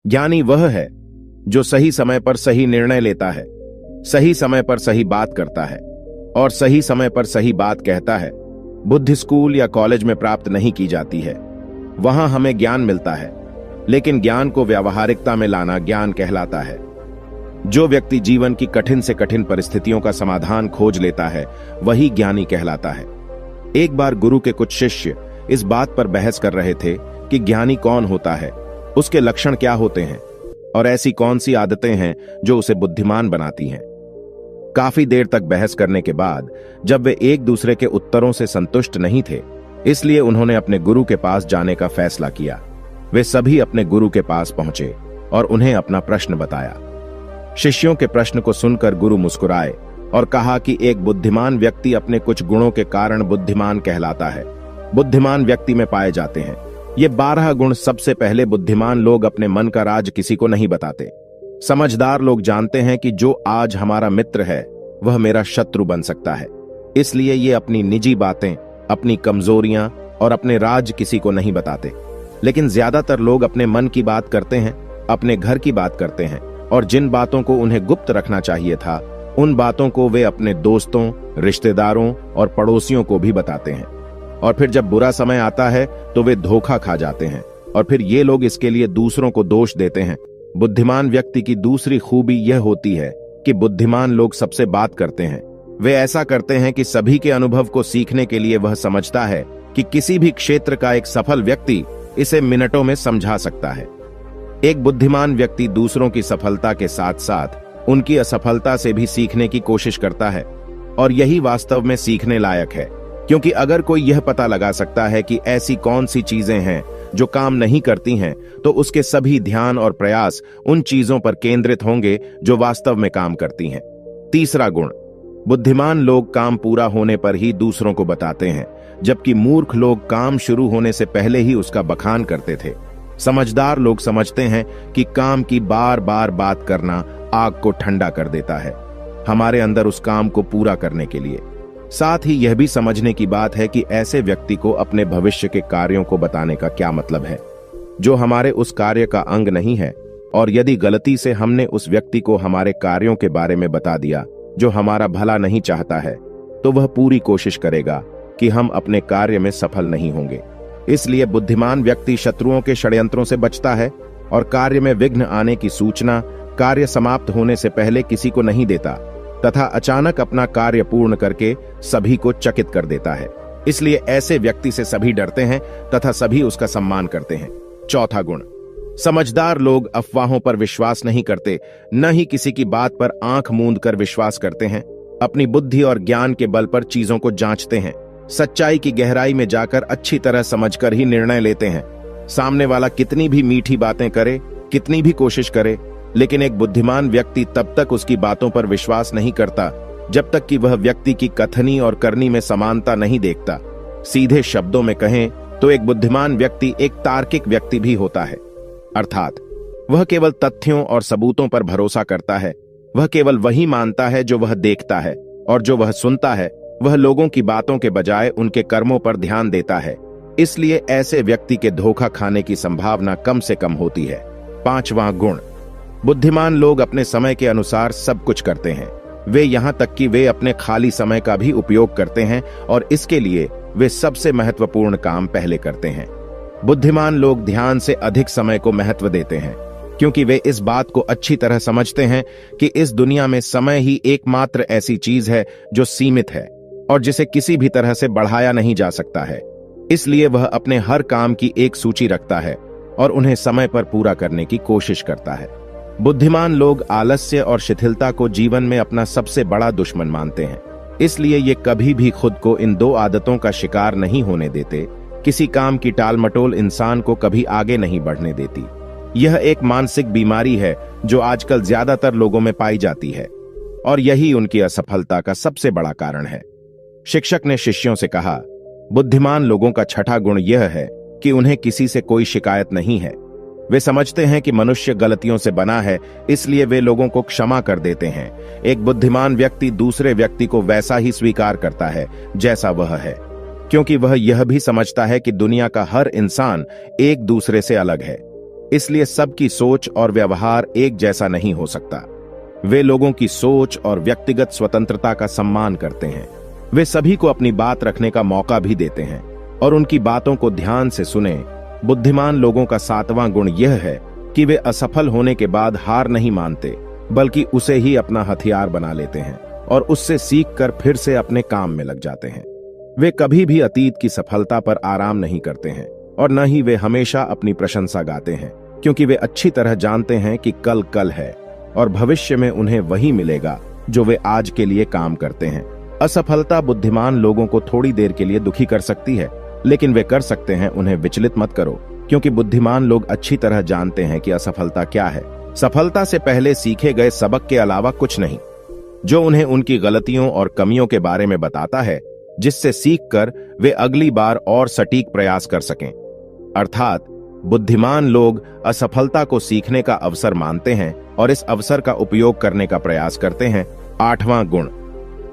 ज्ञानी वह है जो सही समय पर सही निर्णय लेता है, सही समय पर सही बात करता है और सही समय पर सही बात कहता है। बुद्धि स्कूल या कॉलेज में प्राप्त नहीं की जाती है, वहां हमें ज्ञान मिलता है, लेकिन ज्ञान को व्यावहारिकता में लाना ज्ञान कहलाता है। जो व्यक्ति जीवन की कठिन से कठिन परिस्थितियों का समाधान खोज लेता है, वही ज्ञानी कहलाता है। एक बार गुरु के कुछ शिष्य इस बात पर बहस कर रहे थे कि ज्ञानी कौन होता है, उसके लक्षण क्या होते हैं और ऐसी कौन सी आदतें हैं जो उसे बुद्धिमान बनाती हैं। काफी देर तक बहस करने के बाद जब वे एक दूसरे के उत्तरों से संतुष्ट नहीं थे, इसलिए उन्होंने अपने गुरु के पास जाने का फैसला किया। वे सभी अपने गुरु के पास पहुंचे और उन्हें अपना प्रश्न बताया। शिष्यों के प्रश्न को सुनकर गुरु मुस्कुराए और कहा कि एक बुद्धिमान व्यक्ति अपने कुछ गुणों के कारण बुद्धिमान कहलाता है। बुद्धिमान व्यक्ति में पाए जाते हैं ये 12 गुण। सबसे पहले, बुद्धिमान लोग अपने मन का राज किसी को नहीं बताते। समझदार लोग जानते हैं कि जो आज हमारा मित्र है वह मेरा शत्रु बन सकता है, इसलिए ये अपनी निजी बातें, अपनी कमजोरियां और अपने राज किसी को नहीं बताते। लेकिन ज्यादातर लोग अपने मन की बात करते हैं, अपने घर की बात करते हैं और जिन बातों को उन्हें गुप्त रखना चाहिए था, उन बातों को वे अपने दोस्तों, रिश्तेदारों और पड़ोसियों को भी बताते हैं। और फिर जब बुरा समय आता है तो वे धोखा खा जाते हैं और फिर ये लोग इसके लिए दूसरों को दोष देते हैं। बुद्धिमान व्यक्ति की दूसरी खूबी यह होती है कि बुद्धिमान लोग सबसे बात करते हैं। वे ऐसा करते हैं कि सभी के अनुभव को सीखने के लिए वह समझता है कि किसी भी क्षेत्र का एक सफल व्यक्ति इसे मिनटों में समझा सकता है। एक बुद्धिमान व्यक्ति दूसरों की सफलता के साथ साथ उनकी असफलता से भी सीखने की कोशिश करता है और यही वास्तव में सीखने लायक है, क्योंकि अगर कोई यह पता लगा सकता है कि ऐसी कौन सी चीजें हैं जो काम नहीं करती हैं, तो उसके सभी ध्यान और प्रयास उन चीजों पर केंद्रित होंगे जो वास्तव में काम करती हैं। तीसरा गुण, बुद्धिमान लोग काम पूरा होने पर ही दूसरों को बताते हैं, जबकि मूर्ख लोग काम शुरू होने से पहले ही उसका बखान करते थे। समझदार लोग समझते हैं कि काम की बार बार बात करना आग को ठंडा कर देता है, हमारे अंदर उस काम को पूरा करने के लिए। साथ ही यह भी समझने की बात है कि ऐसे व्यक्ति को अपने भविष्य के कार्यों को बताने का क्या मतलब है, जो हमारे उस कार्य का अंग नहीं है। और यदि गलती से हमने उस व्यक्ति को हमारे कार्यों के बारे में बता दिया जो हमारा भला नहीं चाहता है, तो वह पूरी कोशिश करेगा कि हम अपने कार्य में सफल नहीं होंगे। इसलिए बुद्धिमान व्यक्ति शत्रुओं के षड्यंत्रों से बचता है और कार्य में विघ्न आने की सूचना कार्य समाप्त होने से पहले किसी को नहीं देता तथा अचानक अपना कार्य पूर्ण करके सभी को चकित कर देता है। इसलिए ऐसे व्यक्ति से सभी डरते हैं तथा सभी उसका सम्मान करते हैं। चौथा गुण, समझदार लोग अफवाहों पर विश्वास नहीं करते, न ही किसी की बात पर आंख मूंद कर विश्वास करते हैं। अपनी बुद्धि और ज्ञान के बल पर चीजों को जांचते हैं, सच्चाई की गहराई में जाकर अच्छी तरह समझकर ही निर्णय लेते हैं। सामने वाला कितनी भी मीठी बातें करे, कितनी भी कोशिश करे, लेकिन एक बुद्धिमान व्यक्ति तब तक उसकी बातों पर विश्वास नहीं करता जब तक कि वह व्यक्ति की कथनी और करनी में समानता नहीं देखता। सीधे शब्दों में कहें तो एक बुद्धिमान व्यक्ति एक तार्किक व्यक्ति भी होता है, अर्थात वह केवल तथ्यों और सबूतों पर भरोसा करता है। वह केवल वही मानता है जो वह देखता है, और जो वह सुनता है वह लोगों की बातों के बजाय उनके कर्मों पर ध्यान देता है। इसलिए ऐसे व्यक्ति के धोखा खाने की संभावना कम से कम होती है। पांचवां गुण, बुद्धिमान लोग अपने समय के अनुसार सब कुछ करते हैं। वे यहां तक कि वे अपने खाली समय का भी उपयोग करते हैं और इसके लिए वे सबसे महत्वपूर्ण काम पहले करते हैं। बुद्धिमान लोग ध्यान से अधिक समय को महत्व देते हैं, क्योंकि वे इस बात को अच्छी तरह समझते हैं कि इस दुनिया में समय ही एकमात्र ऐसी चीज है जो सीमित है और जिसे किसी भी तरह से बढ़ाया नहीं जा सकता है। इसलिए वह अपने हर काम की एक सूची रखता है और उन्हें समय पर पूरा करने की कोशिश करता है। बुद्धिमान लोग आलस्य और शिथिलता को जीवन में अपना सबसे बड़ा दुश्मन मानते हैं, इसलिए ये कभी भी खुद को इन दो आदतों का शिकार नहीं होने देते। किसी काम की टालमटोल इंसान को कभी आगे नहीं बढ़ने देती। यह एक मानसिक बीमारी है जो आजकल ज्यादातर लोगों में पाई जाती है और यही उनकी असफलता का सबसे बड़ा कारण है। शिक्षक ने शिष्यों से कहा, बुद्धिमान लोगों का छठा गुण यह है कि उन्हें किसी से कोई शिकायत नहीं है। वे समझते हैं कि मनुष्य गलतियों से बना है, इसलिए वे लोगों को क्षमा कर देते हैं। एक बुद्धिमान व्यक्ति दूसरे व्यक्ति को वैसा ही स्वीकार करता है जैसा वह है, क्योंकि वह यह भी समझता है कि दुनिया का हर इंसान एक दूसरे से अलग है। इसलिए सबकी सोच और व्यवहार एक जैसा नहीं हो सकता। वे लोगों की सोच और व्यक्तिगत स्वतंत्रता का सम्मान करते हैं। वे सभी को अपनी बात रखने का मौका भी देते हैं और उनकी बातों को ध्यान से सुने। बुद्धिमान लोगों का 7वां गुण यह है कि वे असफल होने के बाद हार नहीं मानते, बल्कि उसे ही अपना हथियार बना लेते हैं और उससे सीखकर फिर से अपने काम में लग जाते हैं। वे कभी भी अतीत की सफलता पर आराम नहीं करते हैं और न ही वे हमेशा अपनी प्रशंसा गाते हैं, क्योंकि वे अच्छी तरह जानते हैं कि कल कल है और भविष्य में उन्हें वही मिलेगा जो वे आज के लिए काम करते हैं। असफलता बुद्धिमान लोगों को थोड़ी देर के लिए दुखी कर सकती है, लेकिन वे कर सकते हैं। उन्हें विचलित मत करो, क्योंकि बुद्धिमान लोग अच्छी तरह जानते हैं कि असफलता क्या है। सफलता से पहले सीखे गए सबक के अलावा कुछ नहीं, जो उन्हें उनकी गलतियों और कमियों के बारे में बताता है, जिससे सीखकर वे अगली बार और सटीक प्रयास कर सकें। अर्थात बुद्धिमान लोग असफलता को सीखने का अवसर मानते हैं और इस अवसर का उपयोग करने का प्रयास करते हैं। 8वां गुण,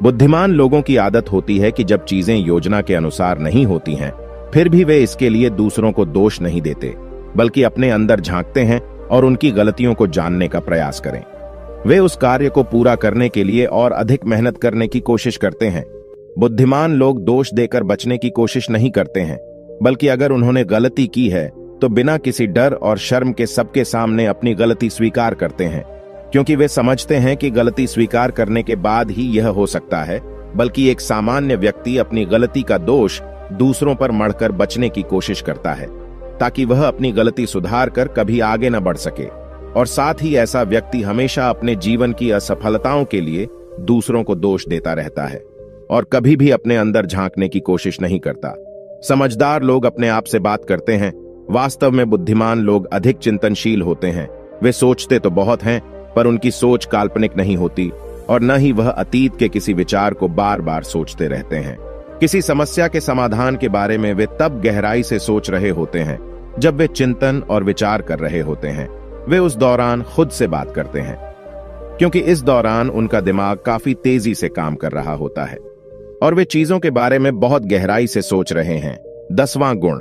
बुद्धिमान लोगों की आदत होती है कि जब चीजें योजना के अनुसार नहीं होती हैं, फिर भी वे इसके लिए दूसरों को दोष नहीं देते, बल्कि अपने अंदर झांकते हैं और उनकी गलतियों को जानने का प्रयास करें। वे उस कार्य को पूरा करने के लिए और अधिक मेहनत करने की कोशिश करते हैं। बुद्धिमान लोग दोष देकर बचने की कोशिश नहीं करते हैं, बल्कि अगर उन्होंने गलती की है तो बिना किसी डर और शर्म के सबके सामने अपनी गलती स्वीकार करते हैं, क्योंकि वे समझते हैं कि गलती स्वीकार करने के बाद ही यह हो सकता है, बल्कि एक सामान्य व्यक्ति अपनी गलती का दोष दूसरों पर मढ़कर बचने की कोशिश करता है, ताकि वह अपनी गलती सुधार कर कभी आगे न बढ़ सके। और साथ ही ऐसा व्यक्ति हमेशा अपने जीवन की असफलताओं के लिए दूसरों को दोष देता रहता है और कभी भी अपने अंदर झांकने की कोशिश नहीं करता। समझदार लोग अपने आप से बात करते हैं। वास्तव में बुद्धिमान लोग अधिक चिंतनशील होते हैं। वे सोचते तो बहुत हैं, पर उनकी सोच काल्पनिक नहीं होती और न ही वह अतीत के किसी विचार को बार बार सोचते रहते हैं। किसी समस्या के समाधान के बारे में वे तब गहराई से सोच रहे होते हैं जब वे चिंतन और विचार कर रहे होते हैं। वे उस दौरान खुद से बात करते हैं, क्योंकि इस दौरान उनका दिमाग काफी तेजी से काम कर रहा होता है और वे चीजों के बारे में बहुत गहराई से सोच रहे हैं। 10वां गुण,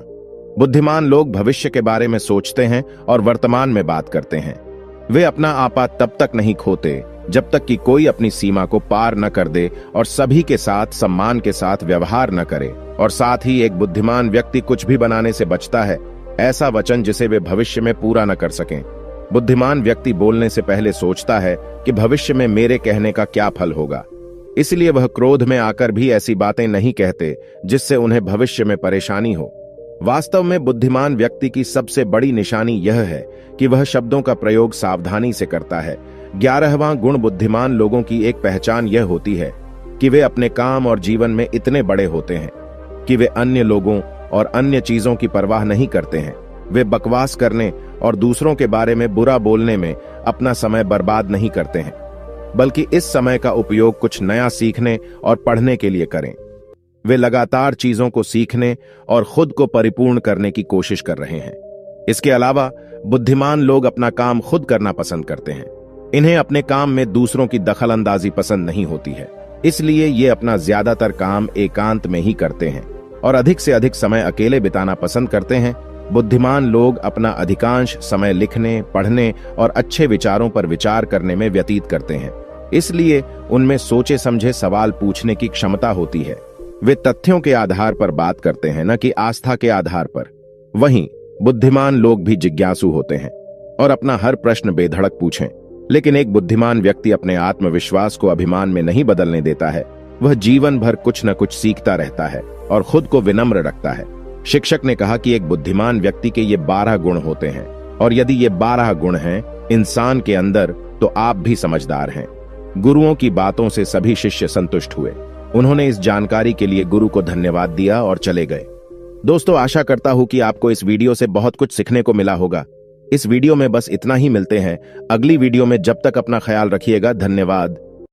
बुद्धिमान लोग भविष्य के बारे में सोचते हैं और वर्तमान में बात करते हैं। वे अपना आपा तब तक नहीं खोते जब तक कि कोई अपनी सीमा को पार न कर दे और सभी के साथ सम्मान के साथ व्यवहार न करे। और साथ ही एक बुद्धिमान व्यक्ति कुछ भी बनाने से बचता है, ऐसा वचन जिसे वे भविष्य में पूरा न कर सकें। बुद्धिमान व्यक्ति बोलने से पहले सोचता है कि भविष्य में मेरे कहने का क्या फल होगा, इसलिए वह क्रोध में आकर भी ऐसी बातें नहीं कहते जिससे उन्हें भविष्य में परेशानी हो। वास्तव में बुद्धिमान व्यक्ति की सबसे बड़ी निशानी यह है कि वह शब्दों का प्रयोग सावधानी से करता है। 11वां गुण, बुद्धिमान लोगों की एक पहचान यह होती है कि वे अपने काम और जीवन में इतने बड़े होते हैं कि वे अन्य लोगों और अन्य चीजों की परवाह नहीं करते हैं। वे बकवास करने और दूसरों के बारे में बुरा बोलने में अपना समय बर्बाद नहीं करते हैं, बल्कि इस समय का उपयोग कुछ नया सीखने और पढ़ने के लिए करें। वे लगातार चीजों को सीखने और खुद को परिपूर्ण करने की कोशिश कर रहे हैं। इसके अलावा बुद्धिमान लोग अपना काम खुद करना पसंद करते हैं। इन्हें अपने काम में दूसरों की दखलंदाजी पसंद नहीं होती है, इसलिए ये अपना ज्यादातर काम एकांत में ही करते हैं और अधिक से अधिक समय अकेले बिताना पसंद करते हैं। बुद्धिमान लोग अपना अधिकांश समय लिखने, पढ़ने और अच्छे विचारों पर विचार करने में व्यतीत करते हैं, इसलिए उनमें सोचे समझे सवाल पूछने की क्षमता होती है। वे तथ्यों के आधार पर बात करते हैं, न कि आस्था के आधार पर। वहीं बुद्धिमान लोग भी जिज्ञासु होते हैं और अपना हर प्रश्न बेधड़क पूछें, लेकिन एक बुद्धिमान व्यक्ति अपने आत्मविश्वास को अभिमान में नहीं बदलने देता है। वह जीवन भर कुछ न कुछ सीखता रहता है और खुद को विनम्र रखता है। शिक्षक ने कहा कि एक बुद्धिमान व्यक्ति के ये 12 गुण होते हैं, और यदि ये 12 गुण हैं इंसान के अंदर, तो आप भी समझदार हैं। गुरुओं की बातों से सभी शिष्य संतुष्ट हुए। उन्होंने इस जानकारी के लिए गुरु को धन्यवाद दिया और चले गए। दोस्तों, आशा करता हूं कि आपको इस वीडियो से बहुत कुछ सीखने को मिला होगा। इस वीडियो में बस इतना ही। मिलते हैं अगली वीडियो में। जब तक अपना ख्याल रखिएगा। धन्यवाद।